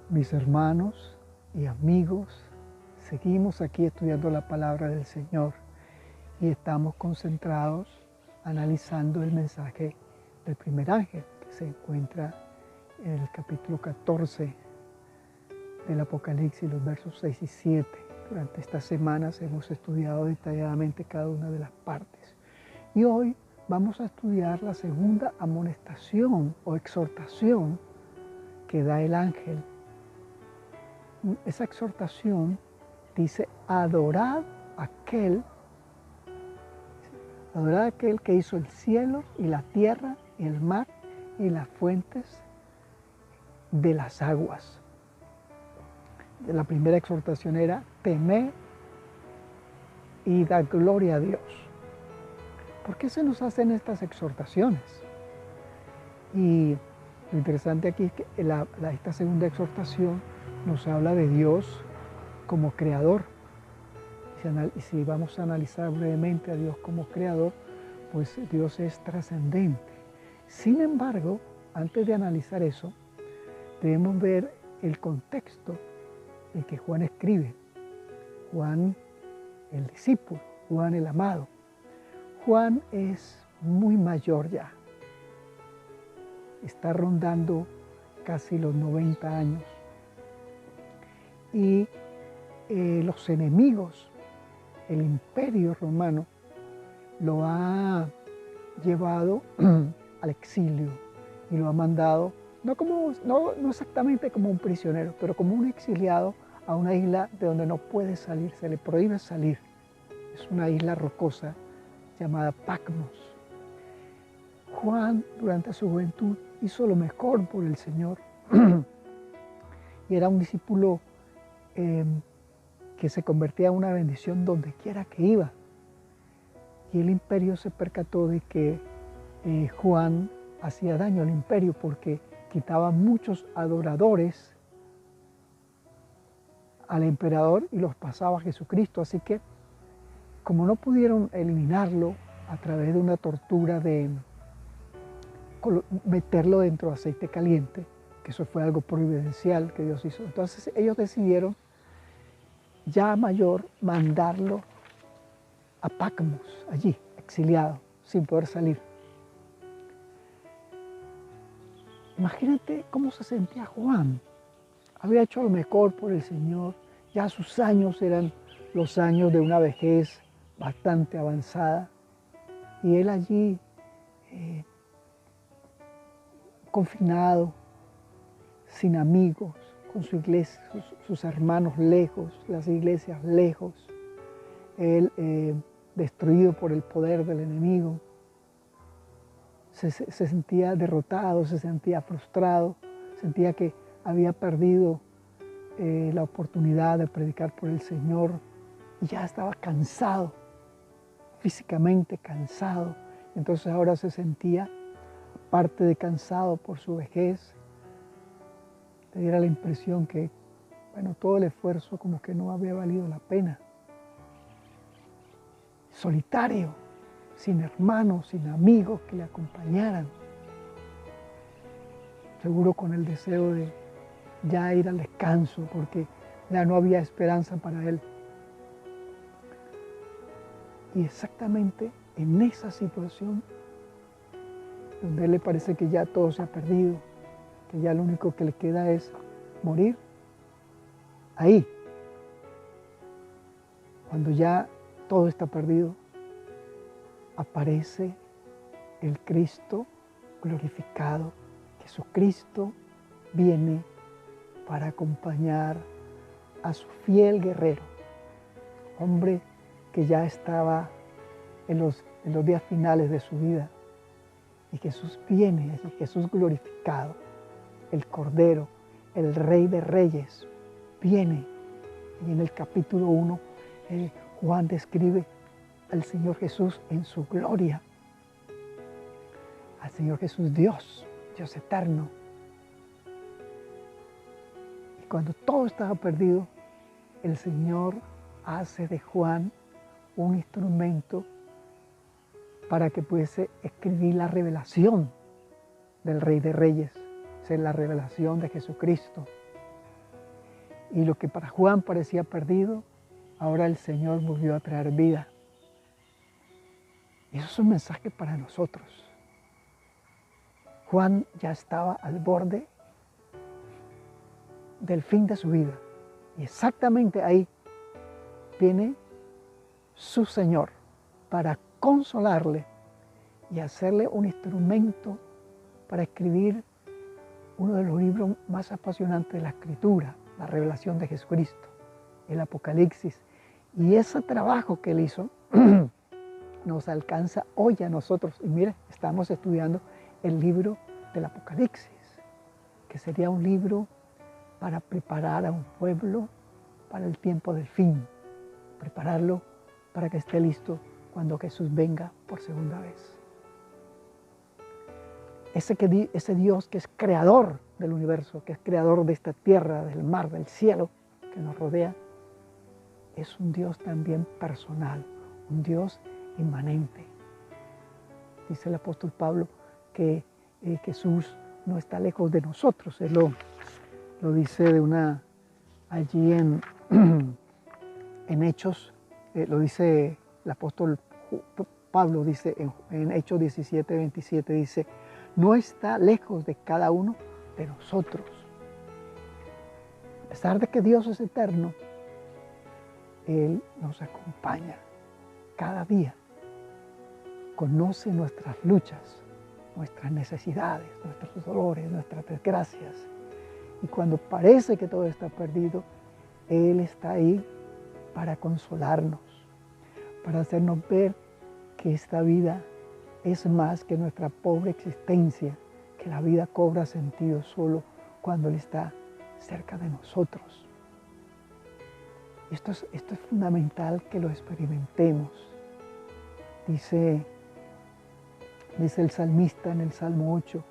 Mis hermanos y amigos, seguimos aquí estudiando la palabra del Señor y estamos concentrados analizando el mensaje del primer ángel que se encuentra en el capítulo 14 del Apocalipsis, los versos 6 y 7. Durante estas semanas hemos estudiado detalladamente cada una de las partes y hoy vamos a estudiar la segunda amonestación o exhortación que da el ángel. Esa exhortación dice: adorad a aquel que hizo el cielo y la tierra y el mar y las fuentes de las aguas. La primera exhortación era: temed y dad gloria a Dios. ¿Por qué se nos hacen estas exhortaciones? Y lo interesante aquí es que esta segunda exhortación nos habla de Dios como creador. Y si vamos a analizar brevemente a Dios como creador, pues Dios es trascendente. Sin embargo, antes de analizar eso, debemos ver el contexto en que Juan escribe. Juan, el discípulo, Juan el amado. Juan es muy mayor ya. Está rondando casi los 90 años. Y los enemigos, el imperio romano, lo ha llevado al exilio y lo ha mandado, no exactamente como un prisionero, pero como un exiliado a una isla de donde no puede salir, se le prohíbe salir. Es una isla rocosa llamada Patmos. Juan, durante su juventud, hizo lo mejor por el Señor y era un discípulo que se convertía en una bendición donde quiera que iba. Y el imperio se percató de que Juan hacía daño al imperio porque quitaba muchos adoradores al emperador y los pasaba a Jesucristo. Así que, como no pudieron eliminarlo a través de una tortura de meterlo dentro de aceite caliente, que eso fue algo providencial que Dios hizo, entonces ellos decidieron, ya mayor, mandarlo a Patmos, allí, exiliado, sin poder salir. Imagínate cómo se sentía Juan. Había hecho lo mejor por el Señor, ya sus años eran los años de una vejez bastante avanzada, y él allí confinado, sin amigos, con su iglesia, sus hermanos lejos, las iglesias lejos, él destruido por el poder del enemigo. Se sentía derrotado, se sentía frustrado, sentía que había perdido la oportunidad de predicar por el Señor y ya estaba cansado, físicamente cansado. Entonces ahora se sentía, aparte de cansado por su vejez, le diera la impresión que, bueno, todo el esfuerzo como que no había valido la pena. Solitario, sin hermanos, sin amigos que le acompañaran. Seguro con el deseo de ya ir al descanso, porque ya no había esperanza para él. Y exactamente en esa situación, donde a él le parece que ya todo se ha perdido, que ya lo único que le queda es morir, ahí, cuando ya todo está perdido, aparece el Cristo glorificado. Jesucristo viene para acompañar a su fiel guerrero, hombre que ya estaba en los días finales de su vida. Y Jesús viene, Jesús glorificado, el Cordero, el Rey de Reyes, viene. Y en el capítulo 1, Juan describe al Señor Jesús en su gloria, al Señor Jesús Dios eterno. Y cuando todo estaba perdido, el Señor hace de Juan un instrumento para que pudiese escribir la revelación del Rey de Reyes, es la revelación de Jesucristo. Y lo que para Juan parecía perdido, ahora el Señor volvió a traer vida. Y eso es un mensaje para nosotros. Juan ya estaba al borde del fin de su vida. Y exactamente ahí viene su Señor para consolarle y hacerle un instrumento para escribir uno de los libros más apasionantes de la Escritura, la revelación de Jesucristo, el Apocalipsis. Y ese trabajo que él hizo nos alcanza hoy a nosotros. Y mire, estamos estudiando el libro del Apocalipsis, que sería un libro para preparar a un pueblo para el tiempo del fin, prepararlo para que esté listo cuando Jesús venga por segunda vez. Ese Dios que es creador del universo, que es creador de esta tierra, del mar, del cielo que nos rodea, es un Dios también personal, un Dios inmanente. Dice el apóstol Pablo que Jesús no está lejos de nosotros. Él lo dice allí en Hechos, lo dice el apóstol Pablo, dice en Hechos 17, 27, dice, no está lejos de cada uno de nosotros. A pesar de que Dios es eterno, Él nos acompaña cada día. Conoce nuestras luchas, nuestras necesidades, nuestros dolores, nuestras desgracias. Y cuando parece que todo está perdido, Él está ahí para consolarnos, para hacernos ver que esta vida es más que nuestra pobre existencia, que la vida cobra sentido solo cuando Él está cerca de nosotros. Esto es fundamental que lo experimentemos. Dice el salmista en el Salmo 8,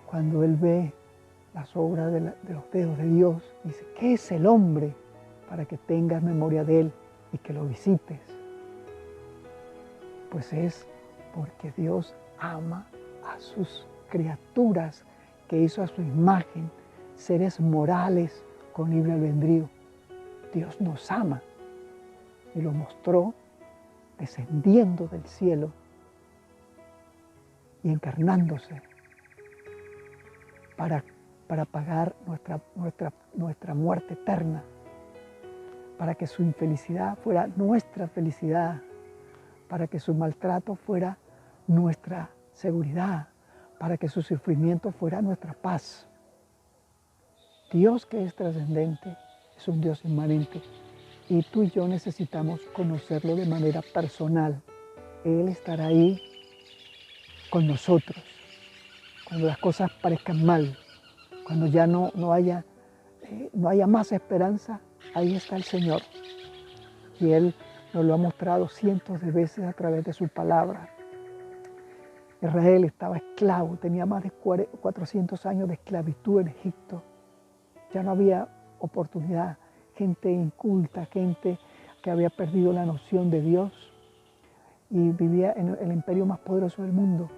cuando él ve las obras de los dedos de Dios, dice, ¿qué es el hombre para que tengas memoria de él y que lo visites? Pues es porque Dios ama a sus criaturas que hizo a su imagen, seres morales con libre albedrío. Dios nos ama y lo mostró descendiendo del cielo y encarnándose para pagar nuestra muerte eterna, para que su infelicidad fuera nuestra felicidad, para que su maltrato fuera nuestra seguridad, para que su sufrimiento fuera nuestra paz. Dios, que es trascendente, es un Dios inmanente y tú y yo necesitamos conocerlo de manera personal. Él estará ahí con nosotros cuando las cosas parezcan mal, cuando ya no haya más esperanza. Ahí está el Señor y Él nos lo ha mostrado cientos de veces a través de su palabra. Israel estaba esclavo, tenía más de 400 años de esclavitud en Egipto. Ya no había oportunidad, gente inculta, gente que había perdido la noción de Dios y vivía en el imperio más poderoso del mundo.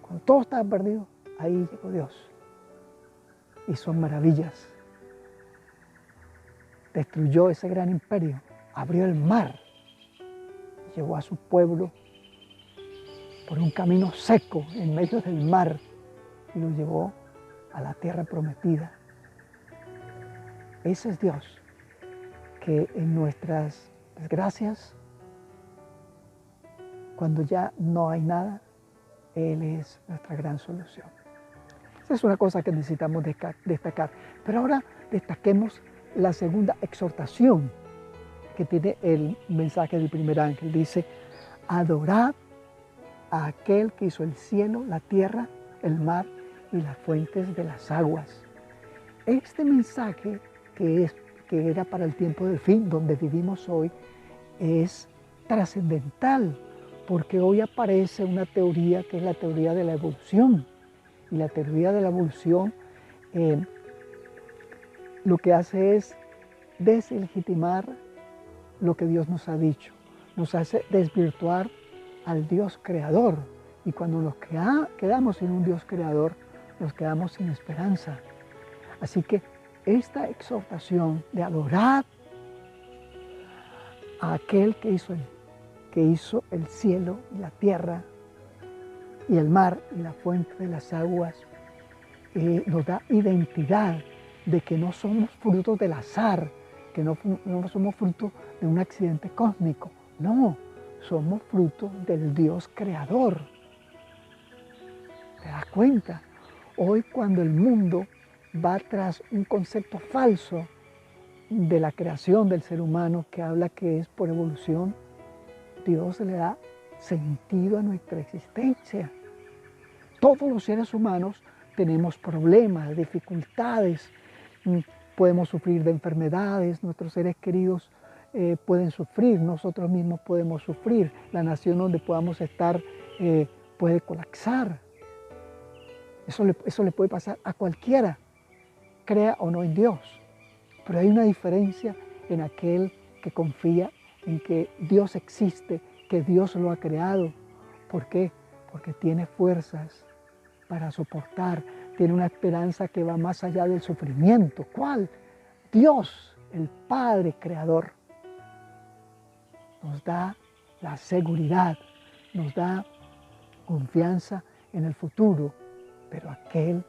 Cuando todo estaba perdido, ahí llegó Dios. Hizo maravillas. Destruyó ese gran imperio, abrió el mar, llevó a su pueblo por un camino seco en medio del mar y lo llevó a la tierra prometida. Ese es Dios, que en nuestras desgracias, cuando ya no hay nada, Él es nuestra gran solución. Esa es una cosa que necesitamos destacar. Pero ahora destaquemos la segunda exhortación que tiene el mensaje del primer ángel. Dice, adorad a aquel que hizo el cielo, la tierra, el mar y las fuentes de las aguas. Este mensaje que era para el tiempo del fin, donde vivimos hoy, es trascendental, porque hoy aparece una teoría que es la teoría de la evolución. Y la teoría de la evolución lo que hace es deslegitimar lo que Dios nos ha dicho. Nos hace desvirtuar al Dios creador. Y cuando nos quedamos sin un Dios creador, nos quedamos sin esperanza. Así que esta exhortación de adorar a aquel que hizo el cielo y la tierra y el mar y la fuente de las aguas, nos da identidad de que no somos frutos del azar, que no somos fruto de un accidente cósmico. No, somos fruto del Dios creador. ¿Te das cuenta? Hoy cuando el mundo va tras un concepto falso de la creación del ser humano que habla que es por evolución, Dios le da sentido a nuestra existencia. Todos los seres humanos tenemos problemas, dificultades, podemos sufrir de enfermedades, nuestros seres queridos pueden sufrir, nosotros mismos podemos sufrir, la nación donde podamos estar puede colapsar. Eso le puede pasar a cualquiera, crea o no en Dios. Pero hay una diferencia en aquel que confía en que Dios existe, que Dios lo ha creado. ¿Por qué? Porque tiene fuerzas para soportar, tiene una esperanza que va más allá del sufrimiento. ¿Cuál? Dios, el Padre Creador, nos da la seguridad, nos da confianza en el futuro, pero aquel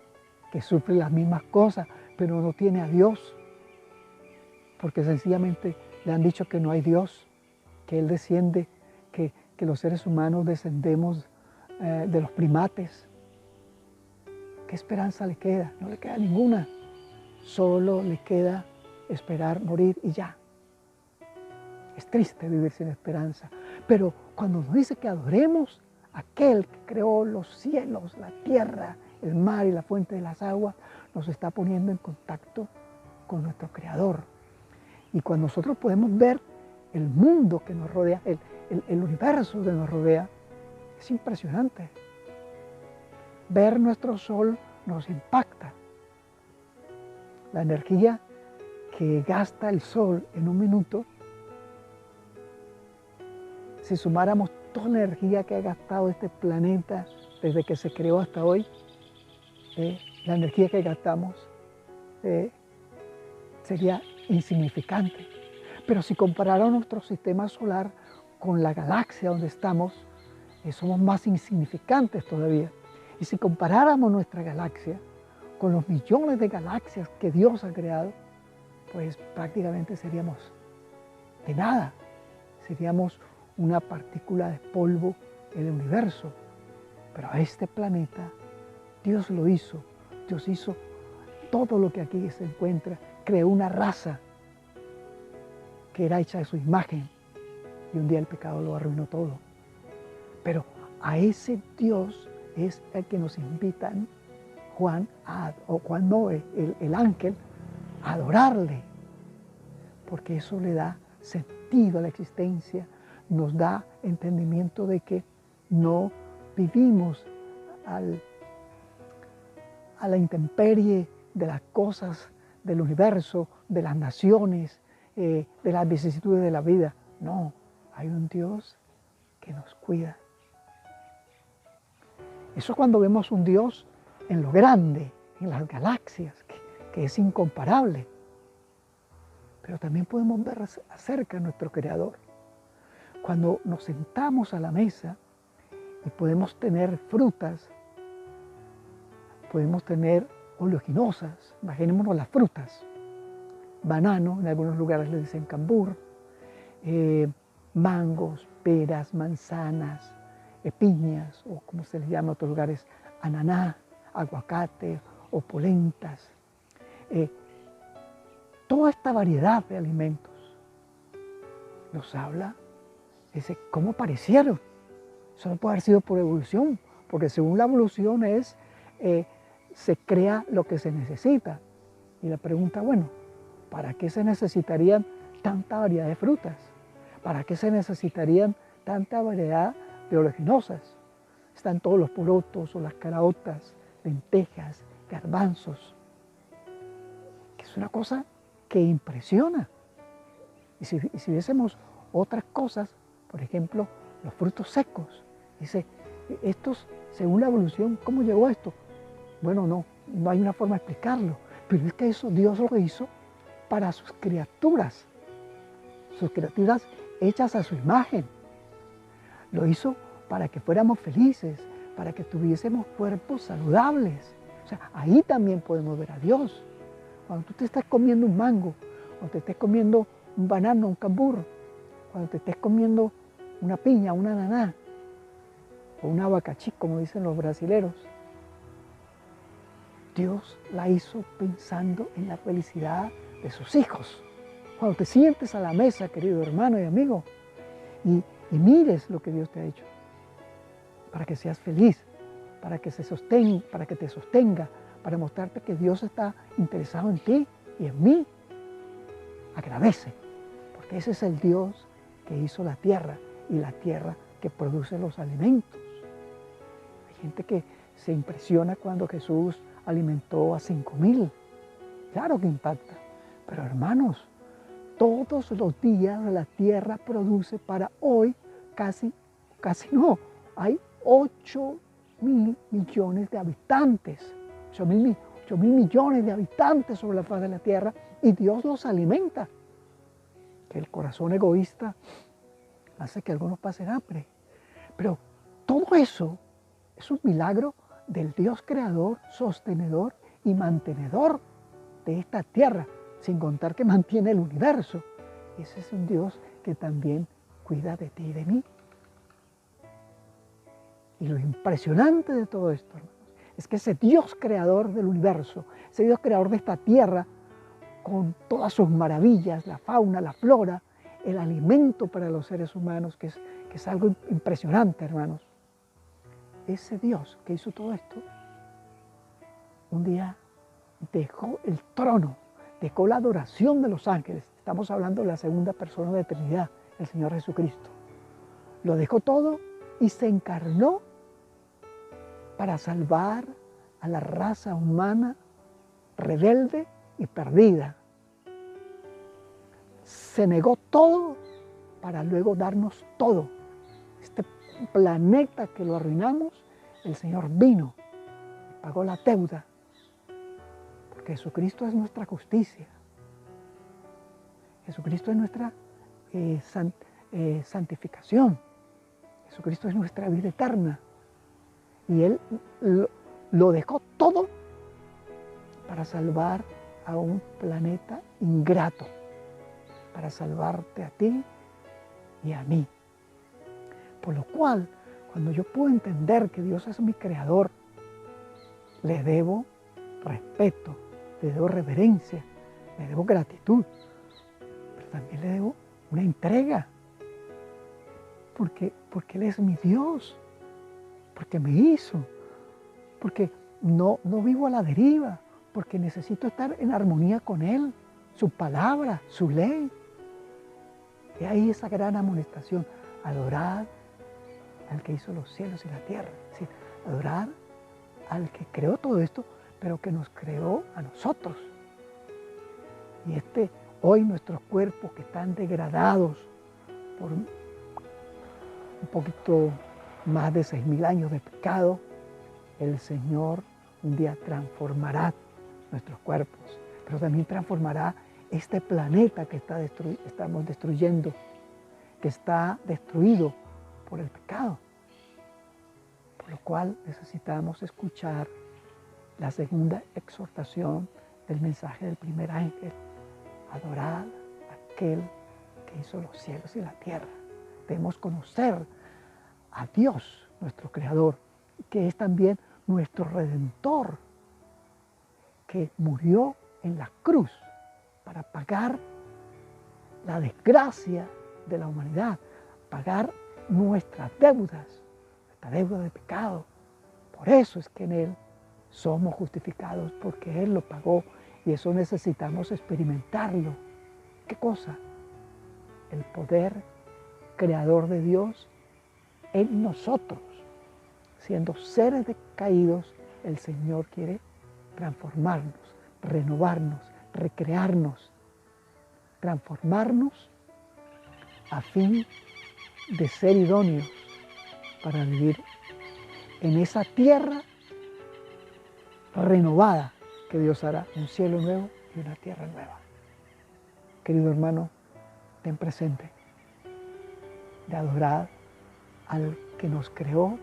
que sufre las mismas cosas, pero no tiene a Dios, porque sencillamente le han dicho que no hay Dios, que Él desciende, que los seres humanos descendemos de los primates. ¿Qué esperanza le queda? No le queda ninguna. Solo le queda esperar morir y ya. Es triste vivir sin esperanza. Pero cuando nos dice que adoremos a aquel que creó los cielos, la tierra, el mar y la fuente de las aguas, nos está poniendo en contacto con nuestro Creador. Y cuando nosotros podemos ver el mundo que nos rodea, el universo que nos rodea, es impresionante. Ver nuestro sol nos impacta. La energía que gasta el sol en un minuto, si sumáramos toda la energía que ha gastado este planeta desde que se creó hasta hoy, la energía que gastamos sería insignificante. Pero si comparáramos nuestro sistema solar con la galaxia donde estamos, somos más insignificantes todavía. Y si comparáramos nuestra galaxia con los millones de galaxias que Dios ha creado, pues prácticamente seríamos de nada. Seríamos una partícula de polvo en el universo. Pero a este planeta Dios lo hizo. Dios hizo todo lo que aquí se encuentra. Creó una raza que era hecha de su imagen. Y un día el pecado lo arruinó todo. Pero a ese Dios es el que nos invitan Juan no, el ángel, a adorarle. Porque eso le da sentido a la existencia, nos da entendimiento de que no vivimos a la intemperie de las cosas del universo, de las naciones, de las vicisitudes de la vida. No, hay un Dios que nos cuida. Eso es cuando vemos un Dios en lo grande, en las galaxias, que es incomparable. Pero también podemos ver acerca de nuestro Creador. Cuando nos sentamos a la mesa y podemos tener frutas, podemos tener oleaginosas, imaginémonos las frutas, banano, en algunos lugares le dicen cambur, mangos, peras, manzanas, piñas, o como se les llama en otros lugares, ananá, aguacate o polentas. Toda esta variedad de alimentos nos habla de cómo aparecieron. Eso no puede haber sido por evolución, porque según la evolución se crea lo que se necesita. Y la pregunta, bueno, ¿para qué se necesitarían tanta variedad de frutas? ¿Para qué se necesitarían tanta variedad de oleaginosas? Están todos los porotos o las caraotas, lentejas, garbanzos, que es una cosa que impresiona. Y si viésemos otras cosas, por ejemplo, los frutos secos, dice, estos, según la evolución, ¿cómo llegó a esto? Bueno, no hay una forma de explicarlo, Pero es que eso Dios lo hizo para sus criaturas hechas a su imagen. Lo hizo para que fuéramos felices, para que tuviésemos cuerpos saludables. O sea, ahí también podemos ver a Dios. Cuando tú te estás comiendo un mango, cuando te estés comiendo un banano, un cambur, cuando te estés comiendo una piña, un ananá, o un abacaxi, como dicen los brasileros, Dios la hizo pensando en la felicidad de sus hijos. Cuando te sientes a la mesa, querido hermano y amigo, y mires lo que Dios te ha hecho, para que seas feliz, para que te sostenga, para mostrarte que Dios está interesado en ti y en mí. Agradece, porque ese es el Dios que hizo la tierra y la tierra que produce los alimentos. Hay gente que se impresiona cuando Jesús alimentó a 5.000. Claro que impacta, pero hermanos, todos los días la tierra produce para hoy casi no, hay 8.000 millones de habitantes, 8.000 millones de habitantes sobre la faz de la tierra, y Dios los alimenta. Que el corazón egoísta hace que algunos pasen hambre. Pero todo eso es un milagro del Dios creador, sostenedor y mantenedor de esta tierra, sin contar que mantiene el universo. Ese es un Dios que también cuida de ti y de mí. Y lo impresionante de todo esto, hermanos, es que ese Dios creador del universo, ese Dios creador de esta tierra, con todas sus maravillas, la fauna, la flora, el alimento para los seres humanos, que es algo impresionante, hermanos. Ese Dios que hizo todo esto, un día dejó el trono, dejó la adoración de los ángeles. Estamos hablando de la segunda persona de la Trinidad, el Señor Jesucristo. Lo dejó todo y se encarnó para salvar a la raza humana rebelde y perdida. Se negó todo para luego darnos todo. Este planeta que lo arruinamos, el Señor vino y pagó la deuda, porque Jesucristo es nuestra justicia. Jesucristo es nuestra santificación. Jesucristo es nuestra vida eterna. Y Él lo dejó todo para salvar a un planeta ingrato, para salvarte a ti y a mí. Por lo cual, cuando yo puedo entender que Dios es mi creador, le debo respeto, le debo reverencia, le debo gratitud, pero también le debo una entrega, porque Él es mi Dios, porque me hizo, porque no vivo a la deriva, porque necesito estar en armonía con Él, su palabra, su ley. Y ahí esa gran amonestación: adorad al que hizo los cielos y la tierra. Es decir, adorar al que creó todo esto, pero que nos creó a nosotros. Y hoy nuestros cuerpos que están degradados por un poquito más de 6.000 años de pecado, el Señor un día transformará nuestros cuerpos, pero también transformará este planeta que estamos destruyendo, que está destruido por el pecado. Por lo cual necesitamos escuchar la segunda exhortación del mensaje del primer ángel: adorad a aquel que hizo los cielos y la tierra. Debemos conocer a Dios, nuestro Creador, que es también nuestro Redentor, que murió en la cruz para pagar la desgracia de la humanidad, pagar nuestras deudas, nuestra deuda de pecado. Por eso es que en Él somos justificados, porque Él lo pagó, y eso necesitamos experimentarlo. ¿Qué cosa? El poder creador de Dios en nosotros. Siendo seres decaídos, el Señor quiere transformarnos, renovarnos, recrearnos, transformarnos a fin de ser idóneos para vivir en esa tierra renovada, que Dios hará un cielo nuevo y una tierra nueva. Querido hermano, ten presente de adorar al que nos creó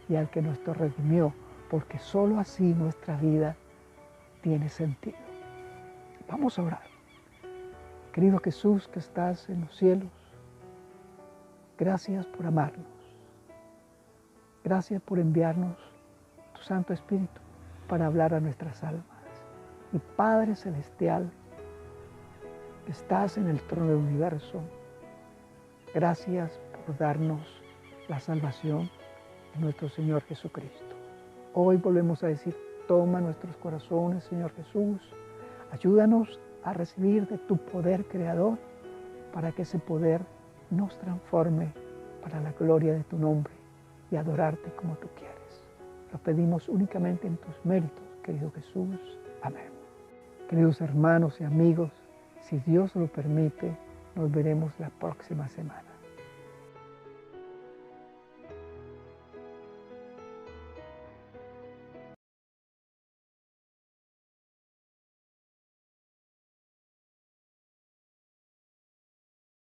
y al que nos redimió, porque sólo así nuestra vida tiene sentido. Vamos a orar. Querido Jesús que estás en los cielos, gracias por amarnos. Gracias por enviarnos tu Santo Espíritu para hablar a nuestras almas. Y Padre Celestial, que estás en el trono del universo, gracias por darnos la salvación de nuestro Señor Jesucristo. Hoy volvemos a decir, toma nuestros corazones, Señor Jesús, ayúdanos a recibir de tu poder creador para que ese poder nos transforme para la gloria de tu nombre y adorarte como tú quieres. Lo pedimos únicamente en tus méritos, querido Jesús. Amén. Queridos hermanos y amigos, si Dios lo permite, nos veremos la próxima semana.